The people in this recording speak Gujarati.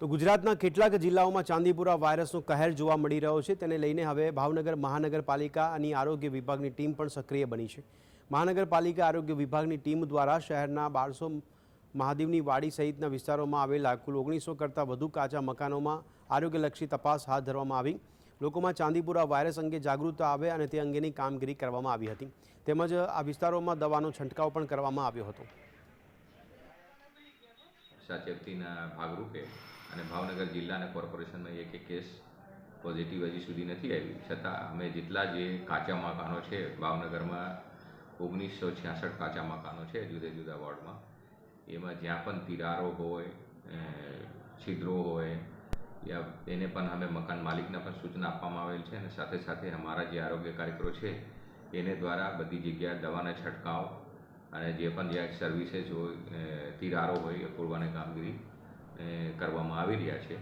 તો ગુજરાતના કેટલાક જિલ્લાઓમાં ચાંદીપુરા વાયરસનો કહેર જોવા મળી રહ્યો છે। તેને લઈને હવે ભાવનગર મહાનગરપાલિકાની આરોગ્ય વિભાગની ટીમ પણ સક્રિય બની છે। મહાનગરપાલિકા આરોગ્ય વિભાગની ટીમ દ્વારા શહેરના 1200 મહાદેવની વાડી સહિતના વિસ્તારોમાં આવેલા કુલ 1900 કરતાં વધુ કાચા મકાનોમાં આરોગ્યલક્ષી તપાસ હાથ ધરવામાં આવી। લોકોમાં ચાંદીપુરા વાયરસ અંગે જાગૃતતા આવે અને તે અંગેની કામગીરી કરવામાં આવી હતી। તેમજ આ વિસ્તારોમાં દવાનો છંટકાવ પણ કરવામાં આવ્યો હતો। સાચેતીના ભાગરૂપે અને ભાવનગર જિલ્લાના કોર્પોરેશનમાં એક કેસ પોઝિટિવ હજી સુધી નથી આવ્યું, છતાં અમે જેટલા જે કાચા મકાનો છે ભાવનગરમાં 1966 કાચા મકાનો છે જુદા જુદા વોર્ડમાં, એમાં જ્યાં પણ તિરાડો હોય, છિદ્રો હોય या એને પણ અમે મકાન માલિકને પણ સૂચના આપવામાં આવેલ છે અને સાથે સાથે અમારા જે આરોગ્ય કાર્યકરો છે એને દ્વારા બધી જગ્યાએ દવાના છંટકાવ અને જે પણ જ્યાં સર્વિસીસ હોય તિરાડો હોય એ પૂરવાની કામગીરી કરવામાં આવી રહ્યા છે।